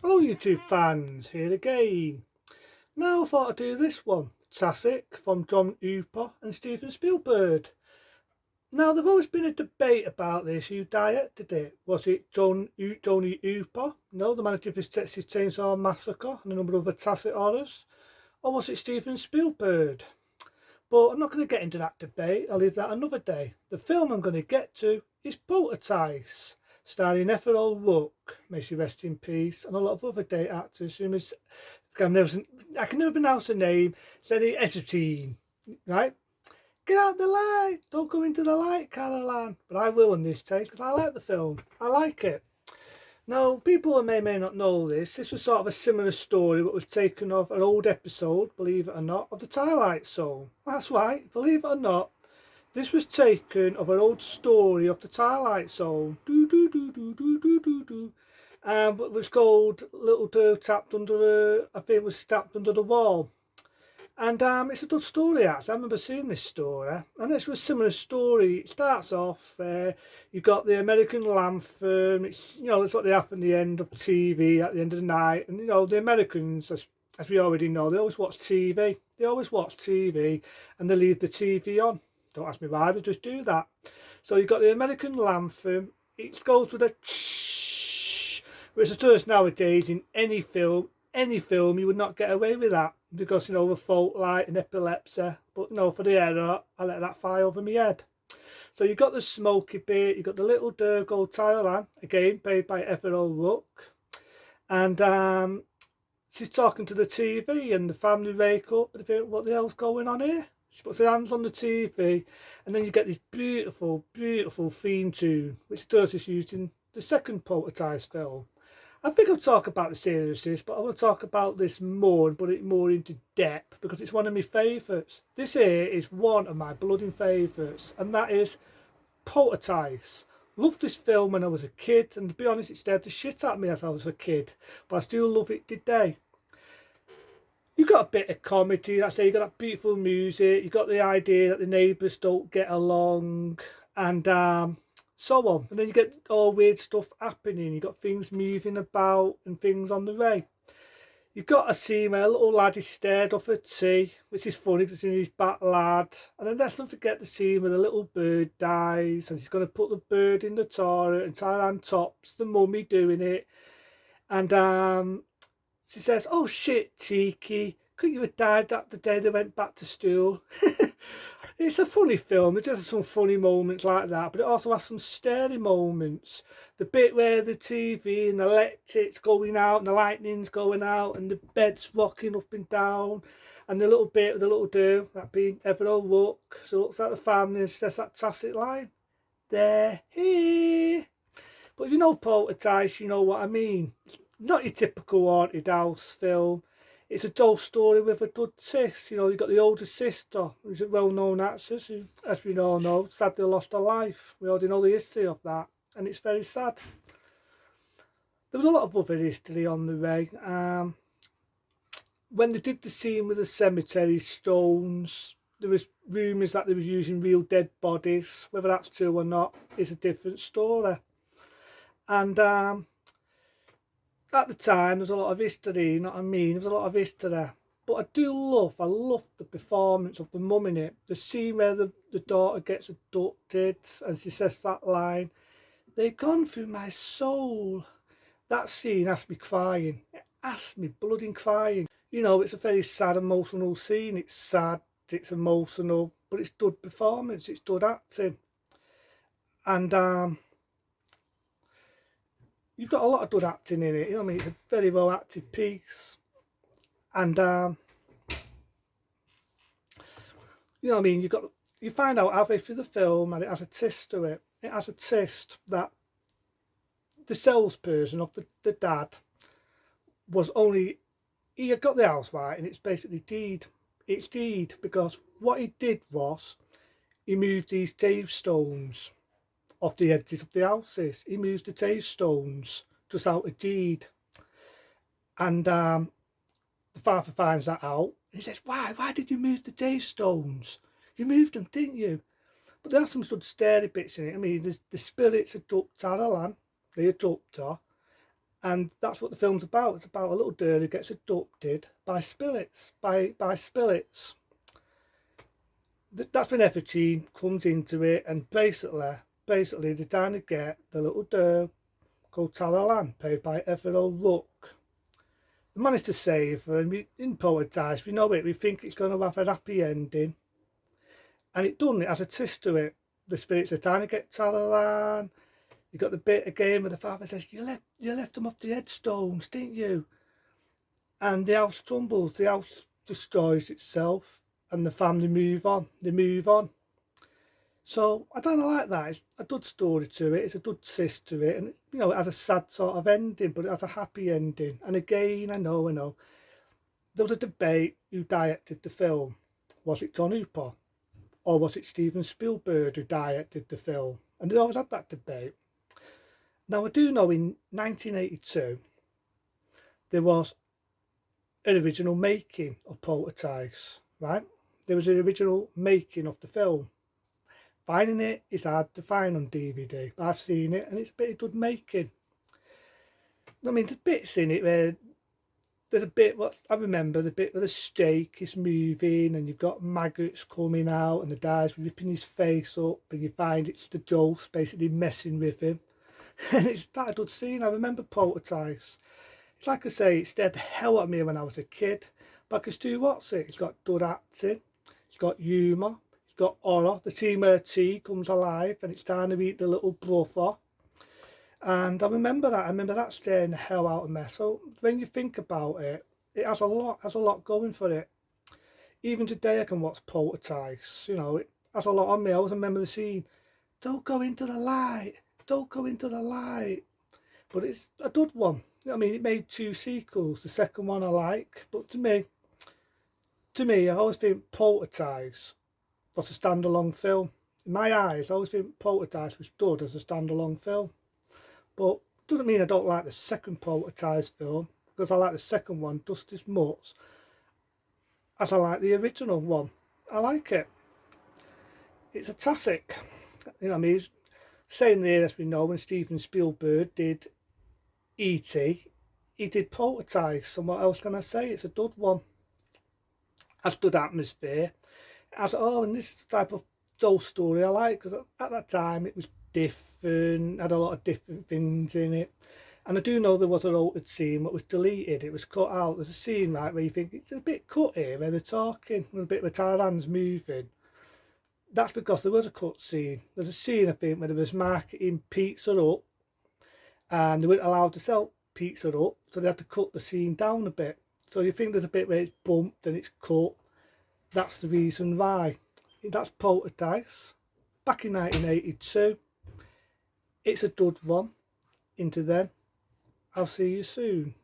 Hello YouTube fans, here again. Now I thought I'd do this one, classic from John Hooper and Steven Spielberg. Now there's always been a debate about this, who directed it. Was it Johnny Hooper, the man who did this Texas Chainsaw Massacre and a number of other classic horrors? Or was it Steven Spielberg? But I'm not going to get into that debate, I'll leave that another day. The film I'm going to get to is Poltergeist, starring Ethel Rook, may she rest in peace, and a lot of other day actors who I can never pronounce her name, Lenny Ezertine, right? Get out the light, don't go into the light, Caroline. But I will in this case because I like the film, I like it. Now, people who may not know this was sort of a similar story that was taken off an old episode, believe it or not, of the Twilight Zone. That's right, believe it or not, this was taken of an old story of the Twilight Zone. It was called Little Girl Tapped Under the, I think it was Tapped Under the Wall. And it's a good story actually. I remember seeing this story, and it's a similar story. It starts off, you've got the American lamb firm. It's it's what they have in the end of TV at the end of the night, and the Americans, as we already know, they always watch TV. They always watch TV, and they leave the TV on. Don't ask me why, they just do that. So you've got the American lamb firm. It goes with a shh, which is just nowadays in any film you would not get away with that, because the fault light and epilepsy. But for the error, I let that fly over my head. So you've got the smoky bit, you've got the little Durgo Thailand, again played by Ethel Rook, and she's talking to the TV, and the family wake up and they think, what the hell's going on here? She puts her hands on the TV, and then you get this beautiful theme tune, which does is used in the second Poltergeist film. I think I'll talk about the seriousness, but I want to talk about this more and put it more into depth because it's one of my favourites. This here is one of my bloody favourites, and that is Poltergeist. Loved this film when I was a kid, and to be honest, it scared the shit out of me as I was a kid, but I still love it today. You've got a bit of comedy, I say, you've got that beautiful music, you've got the idea that the neighbours don't get along, and so on. And then you get all weird stuff happening. You've got things moving about and things on the way. You've got a scene where a little lad is stared off a tea, which is funny because it's in his back lad. And then let's not forget the scene where the little bird dies and he's going to put the bird in the toilet, and Thailand tops the mummy doing it. And she says, "Oh shit, cheeky, couldn't you have died that the day they went back to school?" It's a funny film. It just has some funny moments like that, but it also has some scary moments. The bit where the TV and the electric's going out and the lightning's going out and the bed's rocking up and down, and the little bit of the little girl, that being Ethel Rook, so it looks like the family, and she says that tacit line, "They're here." But if you know Poltergeist, you know what I mean. It's not your typical haunted house film. It's a dull story with a good twist. You've got the older sister, who's a well-known actress, who, as we all know, sadly lost her life. We already know the history of that, and it's very sad. There was a lot of other history on the way. When they did the scene with the cemetery stones, there was rumours that they was using real dead bodies. Whether that's true or not is a different story. And at the time, there's a lot of history, you know what I mean? There's a lot of history. But I love the performance of the mum in it. The scene where the daughter gets abducted and she says that line, "They've gone through my soul." That scene has me crying. It has me bloody crying. It's a very sad, emotional scene. It's sad, it's emotional, but it's good performance, it's good acting. And you've got a lot of good acting in it, it's a very well acted piece. And you find out halfway through the film, and it has a twist to it. It has a twist that the salesperson of the dad was only, he had got the house right, and it's basically deed. It's deed, because what he did was, he moved these gravestones off the edges of the houses. He moves the gravestones just out of deed, and the father finds that out. He says, "Why did you move the gravestones? You moved them, didn't you?" But there are some sort of scary bits in it. I mean, the spirits abduct Caroline, they abduct her, And that's what the film's about. It's about a little girl who gets abducted by spirits, by spirits. That's when Evertine comes into it, and basically they're trying to get the little girl called Taralan, played by Everall Rook. They managed to save her, and in Poltergeist, we know it, we think it's going to have a happy ending. And it has a twist to it. The spirits are trying to get Taralan. You got the bit again where the father says, you left them off the headstones, didn't you? And the house tumbles, the house destroys itself, and the family move on. They move on. So I don't like that. It's a good story to it. It's a good twist to it, and you know, it has a sad sort of ending, but it has a happy ending. And again, I know, there was a debate who directed the film. Was it John Hooper, or was it Steven Spielberg who directed the film? And they always had that debate. Now I do know in 1982 there was an original making of Poltergeist, right? There was an original making of the film. Finding it is hard to find on DVD, but I've seen it and it's a bit of good making. I mean, there's bits in it where there's a bit, what I remember, the bit where the stake is moving and you've got maggots coming out and the guy's ripping his face up, and you find it's the ghost basically messing with him. And it's that a good scene. I remember Poltergeist. It's like I say, it scared the hell out of me when I was a kid. But I can still watch it. It's got good acting, it's got humour, it's got horror. The scene where T comes alive and it's time to eat the little brother. And I remember that. I remember that scaring the hell out of me. So when you think about it, it has a lot going for it. Even today I can watch Poltergeist. You know, it has a lot on me. I always remember the scene. Don't go into the light. Don't go into the light. But it's a good one. I mean, it made 2 sequels. The second one I like, but to me, I always think Poltergeist was a standalone film. In my eyes, I always think Poltergeist was good as a standalone film. But doesn't mean I don't like the second Poltergeist film, because I like the second one just as much as I like the original one. I like it. It's a classic. You know what I mean? Same there, as we know, when Steven Spielberg did E.T., he did Poltergeist, and what else can I say? It's a good one. Has good atmosphere. And this is the type of ghost story I like, because at that time it was different, had a lot of different things in it. And I do know there was an altered scene that was deleted, it was cut out. There's a scene like where you think it's a bit cut here, where they're talking, with a bit where Taralan's moving. That's because there was a cut scene. There's a scene, I think, where there was marketing Pizza Up, and they weren't allowed to sell Pizza Up, so they had to cut the scene down a bit. So you think there's a bit where it's bumped and it's cut. That's the reason why. That's Poltergeist, back in 1982. It's a good one. Into then, I'll see you soon.